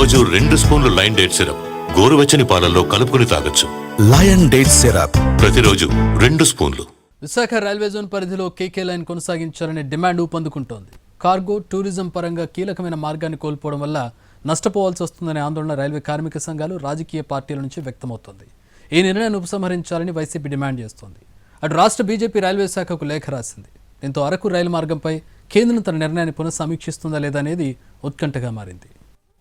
రోజు 2 స్పూన్లు lion date syrup గోరువెచ్చని పాలల్లో కలుపుకుని తాగొచ్చు. లయన్ డేట్ సిరప్ ప్రతిరోజు 2 స్పూన్లు. విశాఖ రైల్వే జోన్ పరిధిలో కేకే లైన్ కొనసాగించాలనే డిమాండ్ ఊపందుకుంటోంది. కార్గో, టూరిజం పరంగా కీలకమైన మార్గాన్ని కోల్పోవడం వల్ల నష్టపోవాల్సి వస్తుందనే ఆందోళన రైల్వే కార్మిక సంఘాలు, రాజకీయ పార్టీల నుంచి వ్యక్తమవుతోంది. ఈ నిర్ణయాన్ని ఉపసంహరించాలని వైసీపీ డిమాండ్ చేస్తోంది. అటు రాష్ట్ర బీజేపీ రైల్వే శాఖకు లేఖ రాసింది. దీంతో అరకు రైలు మార్గంపై కేంద్రం తన నిర్ణయాన్ని పునఃసమీక్షిస్తుందా లేదా అనేది ఉత్కంఠగా మారింది.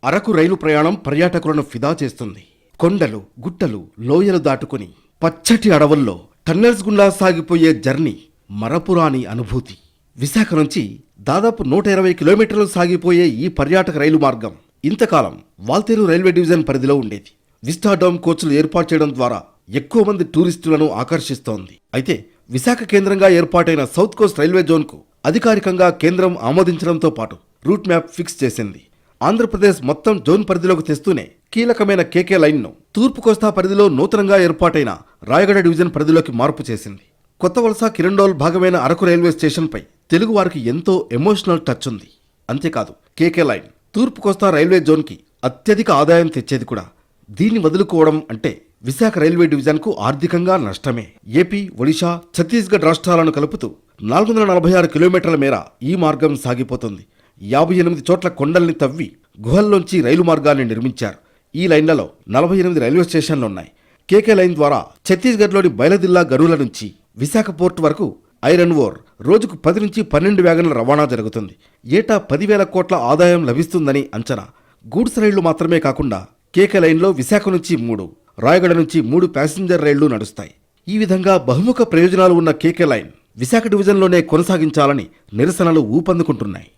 అరకు రైలు ప్రయాణం పర్యాటకులను ఫిదా చేస్తుంది. కొండలు, గుట్టలు, లోయలు దాటుకుని పచ్చటి అడవుల్లో టన్నెల్స్ గుండా సాగిపోయే జర్నీ మరపురాని అనుభూతి. విశాఖ నుంచి దాదాపు 120 కిలోమీటర్లు సాగిపోయే ఈ పర్యాటక రైలు మార్గం ఇంతకాలం వాల్తేరు రైల్వే డివిజన్ పరిధిలో ఉండేది. విస్టాడోమ్ కోచ్లు ఏర్పాటు చేయడం ద్వారా ఎక్కువ మంది టూరిస్టులను ఆకర్షిస్తోంది. అయితే విశాఖ కేంద్రంగా ఏర్పాటైన సౌత్ కోస్ట్ రైల్వే జోన్కు అధికారికంగా కేంద్రం ఆమోదించడంతో పాటు రూట్ మ్యాప్ ఫిక్స్ చేసింది. ఆంధ్రప్రదేశ్ మొత్తం జోన్ పరిధిలోకి తెస్తూనే కీలకమైన కేకే లైన్ను తూర్పు కోస్తా పరిధిలో నూతనంగా ఏర్పాటైన రాయగడ డివిజన్ పరిధిలోకి మార్పు చేసింది. కొత్త వలస కిరండోల్ భాగమైన అరకు రైల్వే స్టేషన్పై తెలుగు వారికి ఎంతో ఎమోషనల్ టచ్ ఉంది. అంతేకాదు, కేకే లైన్ తూర్పు కోస్తా రైల్వే జోన్కి అత్యధిక ఆదాయం తెచ్చేది కూడా. దీన్ని వదులుకోవడం అంటే విశాఖ రైల్వే డివిజన్కు ఆర్థికంగా నష్టమే. ఏపీ, ఒడిషా, ఛత్తీస్గఢ్ రాష్ట్రాలను కలుపుతూ 446 కిలోమీటర్ల మేర ఈ మార్గం సాగిపోతుంది. 58 చోట్ల కొండల్ని తవ్వి గుహల్లోంచి రైలు మార్గాన్ని నిర్మించారు. ఈ లైన్లలో 48 రైల్వే స్టేషన్లున్నాయి. కేకే లైన్ ద్వారా ఛత్తీస్గఢ్లోని బయలదిల్లా గరువుల నుంచి విశాఖ పోర్ట్ వరకు ఐరన్ ఓర్ రోజుకు 10 నుంచి 12 వ్యాగన్ల రవాణా జరుగుతుంది. ఏటా 10,000 కోట్ల ఆదాయం లభిస్తుందని అంచనా. గూడ్స్ రైళ్లు మాత్రమే కాకుండా కేకే లైన్లో విశాఖ నుంచి 3, రాయగడ నుంచి 3 ప్యాసింజర్ రైళ్లు నడుస్తాయి. ఈ విధంగా బహుముఖ ప్రయోజనాలు ఉన్న కేకే లైన్ విశాఖ డివిజన్లోనే కొనసాగించాలని నిరసనలు ఊపందుకుంటున్నాయి.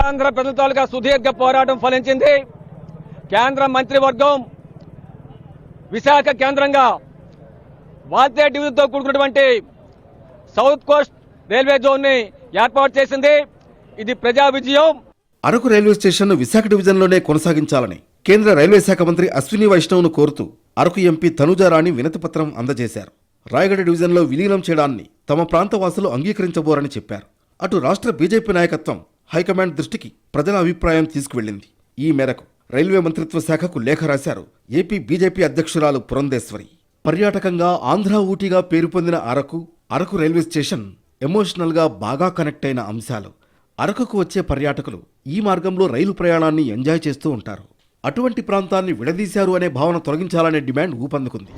ఆంధ్ర ప్రభుత్వాలుగా సుదీర్ఘ పోరాటం ఫలించింది. కేంద్ర మంత్రివర్గం విశాఖ కేంద్రంగా వాల్తేరు డివిజన్తో కూడుకున్నటువంటి సౌత్ కోస్ట్ రైల్వే జోన్ ని ఏర్పాటు చేసింది. ఇది ప్రజా విజయం. అరకు రైల్వే స్టేషన్ను విశాఖ డివిజన్లోనే కొనసాగించాలని కేంద్ర రైల్వే శాఖ మంత్రి అశ్విని వైష్ణవ్ను కోరుతూ అరకు ఎంపీ తనుజారాణి వినతిపత్రం అందజేశారు. రాయగడ డివిజన్లో విలీనం చేయడాన్ని తమ ప్రాంత వాసులు అంగీకరించబోరని చెప్పారు. అటు రాష్ట్ర బీజేపీ నాయకత్వం హైకమాండ్ దృష్టికి ప్రజల అభిప్రాయం తీసుకువెళ్లింది. ఈ మేరకు రైల్వే మంత్రిత్వ శాఖకు లేఖ రాశారు ఏపీ బీజేపీ అధ్యక్షురాలు పురంధేశ్వరి. పర్యాటకంగా ఆంధ్ర ఊటీగా పేరు పొందిన అరకు రైల్వే స్టేషన్ ఎమోషనల్గా బాగా కనెక్ట్ అయిన అంశాలు. అరకుకు వచ్చే పర్యాటకులు ఈ మార్గంలో రైలు ప్రయాణాన్ని ఎంజాయ్ చేస్తూ ఉంటారు. అటువంటి ప్రాంతాన్ని విడదీశారు అనే భావన తొలగించాలనే డిమాండ్ ఊపందుకుంది.